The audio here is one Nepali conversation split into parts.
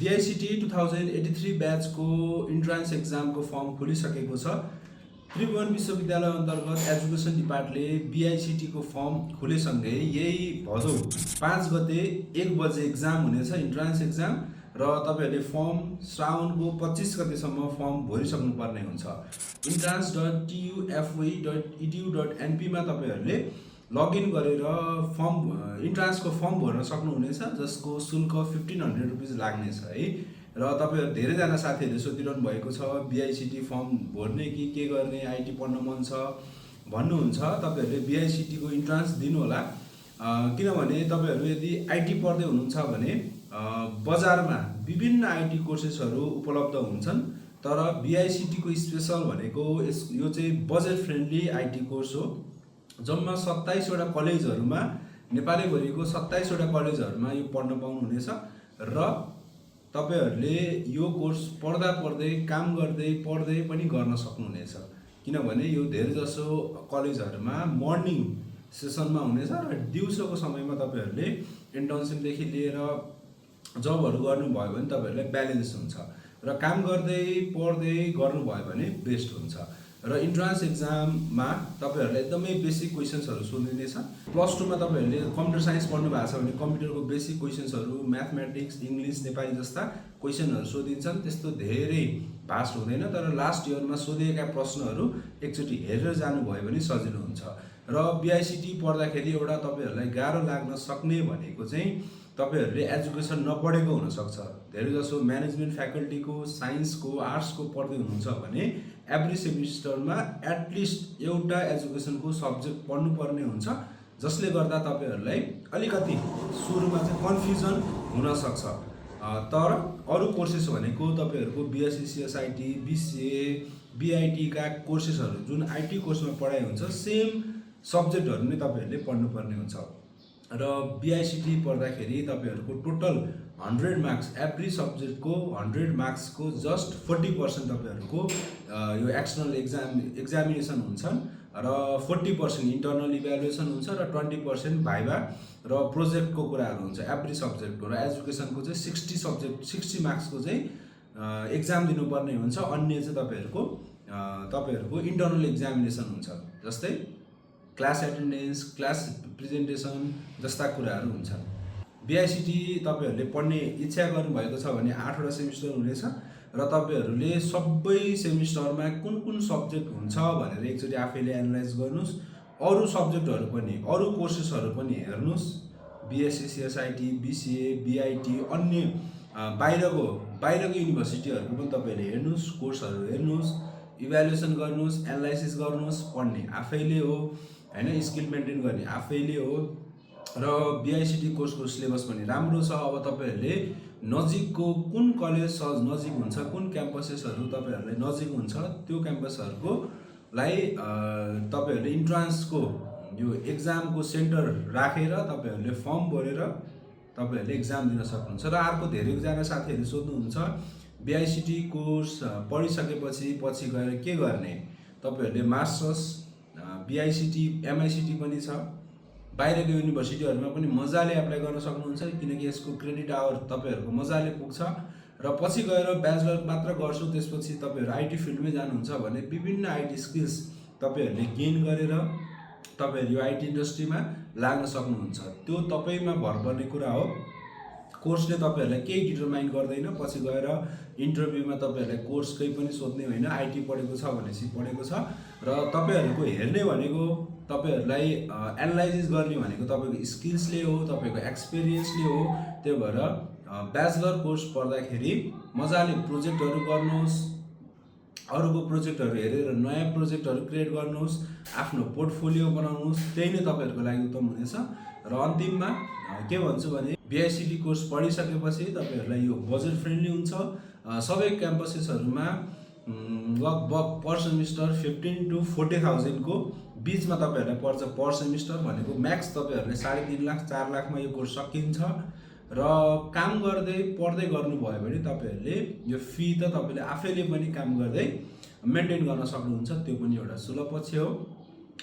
BICT 2083 ब्याचको इन्ट्रान्स एक्जामको फर्म खोलिसकेको छ। त्रिभुवन विश्वविद्यालय अन्तर्गत एजुकेसन डिपार्टले BICT को फर्म खोलेसँगै यही भदौ 5 गते 1 बजे एक्जाम हुनेछ, इन्ट्रान्स एक्जाम। र तपाईहरुले फर्म श्रावणको 25 गतेसम्म फर्म भरिसक्नुपर्ने हुन्छ। entrance.tufve.edu.np मा तपाईहरुले लगइन गरेर फर्म इन्ट्रान्सको फर्म भर्न सक्नुहुनेछ, जसको शुल्क 1500 रुपैयाँ लाग्नेछ है। र तपाईहरु धेरैजना साथीहरुले सोधिरहनु भएको छ BICT फर्म भर्ने कि के गर्ने, आईटी पढ्न मन छ भन्नुहुन्छ। तपाईहरुले BICT को इन्ट्रान्स दिनु होला, किनभने तपाईहरु यदि आईटी पढ्दै हुनुहुन्छ भने बजारमा विभिन्न आईटी कोर्सेसहरु उपलब्ध हुन्छन्। तर BICT को स्पेशल भनेको यो चाहिँ बजेट फ्रेन्डली आईटी कोर्स हो। जम्मा 27 वटा कलेजहरुमा, नेपालैभरिको 27 वटा कलेजहरुमा यो पढ्न पाउनुहुनेछ। र तपाईहरुले यो कोर्स पढ्दा पढ्दै, काम गर्दै पढ्दै पनि गर्न सक्नुहुनेछ, किनभने यो धेरै जसो कलेजहरुमा मर्निङ सेसनमा हुनेछ र दिउँसोको समयमा तपाईहरुले इन्टर्नशिप देखि लिएर जबहरु गर्नुभयो भने तपाईहरुलाई ब्यालेन्स हुन्छ र काम गर्दै पढ्दै गर्नुभयो भने बेस्ट हुन्छ। र इन्ट्रान्स एक्जाममा तपाईहरुलाई एकदमै बेसिक क्वेशन्सहरु सोधिनेछ। प्लस 2 मा तपाईहरुले कम्प्युटर साइन्स पढ्नु भएको छ भने कम्प्युटरको बेसिक क्वेशन्सहरु, म्याथमेटिक्स, इंग्लिश, नेपाली जस्ता क्वेशनहरु सोधिन्छन्। त्यस्तो धेरै भास्ट हुँदैन, तर लास्ट इयरमा सोधिएका प्रश्नहरु एकचोटी हेरेर जानुभयो भने सजिलो हुन्छ। र BICT पढ्दाखेरि एउटा तपाईहरुलाई गाह्रो लाग्न सक्ने भनेको चाहिँ तपाईहरुले एजुकेसन नपढेको हुन सक्छ। धेरै जसो म्यानेजमेन्ट फ्याकल्टीको, साइन्सको, आर्ट्सको पढ्दै हुनुहुन्छ भने एभ्री सेमिस्टरमा एटलिस्ट एउटा एजुकेसनको सब्जेक्ट पढ्नुपर्ने हुन्छ, जसले गर्दा तपाईहरुलाई अलिकति सुरुमा चाहिँ कन्फ्युजन हुन सक्छ। तर अरु कोर्सेस भनेको तपाईहरुको BSc CSIT, BCA, BIT का कोर्सेसहरु जुन आईटी कोर्समा पढाइ हुन्छ सेम सब्जेक्टहरु नै तपाईहरुले पढ्नुपर्ने हुन्छ। र BICT पढ्दाखेरि तपाईहरुको टोटल 100 मार्क्स, एभ्री सब्जेक्टको 100 मार्क्सको जस्ट 40% तपाईहरुको यो एक्सटर्नल एक्जामिनेसन हुन्छन् र 40% इन्टर्नल इभ्यालुएसन हुन्छ र 20% भाइभा र प्रोजेक्टको कुराहरु हुन्छ एभ्री सब्जेक्टको। र एजुकेसनको चाहिँ 60 मार्क्सको चाहिँ एक्जाम दिनुपर्ने हुन्छ। अन्य चाहिँ तपाईहरुको इन्टर्नल एक्जामिनेसन हुन्छ, जस्तै क्लास एटेन्डेन्स, क्लास प्रेजेन्टेसन जस्ता कुराहरु हुन्छन्। BICT तपाईहरुले पढ्ने इच्छा गर्नुभएको छ भने 8 वटा सेमिस्टर हुनेछ र तपाईहरुले सबै सेमिस्टरमा कुन कुन सब्जेक्ट हुन्छ भनेर एकचोटी आफैले एनालाइज गर्नुस्। अरु सब्जेक्टहरु पनि, अरु कोर्सेसहरु पनि हेर्नुस्। BSc CSIT, BCA, BIT, अन्य बाहिरको युनिभर्सिटीहरुको पनि तपाईहरुले हेर्नुस्, कोर्सहरु हेर्नुस्, इभ्यालुएसन गर्नुस्, एनालाइसिस गर्नुस्। पढ्ने आफैले हो हैन, स्किल मेन्टेन गर्ने आफैले हो। र BICT कोर्सको सिलेबस पनि राम्रो छ। अब तपाईहरुले नजिकको कुन कलेज नजिक हुन्छ, कुन क्याम्पसेसहरु तपाईहरुलाई नजिक हुन्छ, त्यो क्याम्पसहरुको लाई तपाईहरुले इन्ट्रान्सको यो एक्जामको सेन्टर राखेर तपाईहरुले फर्म भरेर तपाईहरुले एक्जाम दिन सक्नुहुन्छ। र अर्को धेरैजना साथीहरुले सोध्नुहुन्छ BICT कोर्स पढिसकेपछि पछि गएर के गर्ने? तपाईहरुले मास्टर्स, BICT, MICT पनि छ, बाहिरको युनिभर्सिटीहरुमा पनि मजाले एप्लाई गर्न सक्नुहुन्छ, किनकि यसको क्रेडिट आवर तपाईहरुको मजाले पुग्छ। र पछि गएर ब्याचलर मात्र गर्छु त्यसपछि तपाईहरु आईटी फिल्डमै जानुहुन्छ भने विभिन्न आईटी स्किल्स तपाईहरुले गेन गरेर तपाईहरु यो आईटी इन्डस्ट्रीमा लाग्न सक्नुहुन्छ। त्यो तपाईमा भर पर्ने कुरा हो। कोर्सले तपाईहरुलाई केही डिटरमाइन गर्दैन। पछि गएर इन्टरभ्यूमा तपाईहरुलाई कोर्स केही पनि सोध्ने होइन, आईटी पढेको छ भनेपछि पढेको छ। र तपाईहरुको हेर्ने भनेको तपाईहरुलाई एनालाइसिस गर्ने भनेको तपाईको स्किल्सले हो, तपाईको एक्सपिरियन्सले हो। त्यही भएर ब्याचलर कोर्स पढ्दाखेरि मजाले प्रोजेक्टहरु गर्नुस्, अरूको प्रोजेक्टहरु हेरेर नयाँ प्रोजेक्टहरु क्रिएट गर्नुस्, आफ्नो पोर्टफोलियो बनाउनुस्। त्यही नै तपाईहरुको लागि उत्तम हुनेछ। र अन्तिममा के भन्छु भने BICT कोर्स पढिसकेपछि तपाईहरुलाई यो बजेट फ्रेन्डली हुन्छ। सबै क्याम्पसेसहरुमा लगभग पर सेमिस्टर 15 to 40,000 को बीचमा तपाईहरुलाई पर्छ पर सेमिस्टर। भनेको म्याक्स तपाईहरुले 3.5 लाख 4 लाखमा यो कोर्स सकिन्छ। र काम गर्दै पढ्दै गर्नुभयो भने तपाईहरुले यो फी त तपाईले आफैले पनि काम गर्दै मेन्टेन गर्न सक्नुहुन्छ। त्यो पनि एउटा सुलभ पक्ष हो।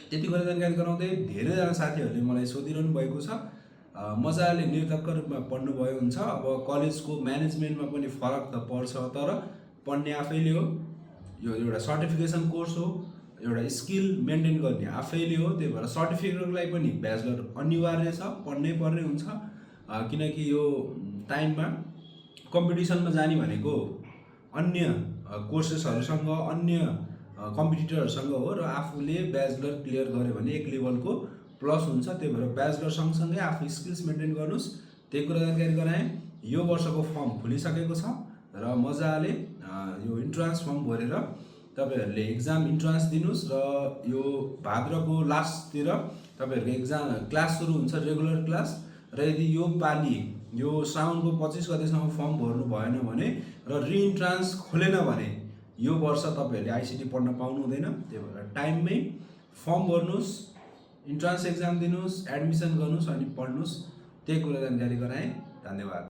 त्यति कुरा जानकारी गराउँदै धेरैजना साथीहरुले मलाई सोधिरहनु भएको छ मजाले निर्धक्क रूपमा पढ्नुभयो हुन्छ। अब कलेजको म्यानेजमेन्टमा पनि फरक त पर्छ, तर पढ्ने आफैले हो, यो एउटा सर्टिफिकेसन कोर्स हो, एउटा स्किल मेन्टेन गर्ने आफैले हो। त्यही भएर सर्टिफिकेटको लागि पनि ब्याचलर अनिवार्य छ, पढ्नै पर्ने हुन्छ। किनकि यो टाइममा कम्पिटिसनमा जाने भनेको अन्य कोर्सेसहरूसँग, अन्य कम्पिटिटरहरूसँग हो, र आफूले ब्याचलर क्लियर गर्यो भने एक लेभलको प्लस हुन्छ। त्यही भएर ब्याचलर सँगसँगै आफू स्किल्स मेन्टेन गर्नुहोस्, त्यही कुरा जानकारी गराएँ। यो वर्षको फर्म खुलिसकेको छ र मजाले यो इन्ट्रान्स फर्म भरेर तपाईँहरूले एक्जाम इन्ट्रान्स दिनुहोस्, र यो भाद्रको लास्टतिर तपाईँहरूको एक्जाम क्लास सुरु हुन्छ, रेगुलर क्लास। र यदि यो पालि यो साउनको 25 गतेसम्म फर्म भर्नु भएन भने र रिइन्ट्रान्स खोलेन भने यो वर्ष तपाईँहरूले आइसिटी पढ्न पाउनु हुँदैन। त्यही भएर टाइममै फर्म भर्नुहोस्, इन्ट्रान्स एक्जाम दिनुहोस्, एडमिसन गर्नुहोस् अनि पढ्नुहोस्। त्यही कुरा जानकारी गराएँ। धन्यवाद।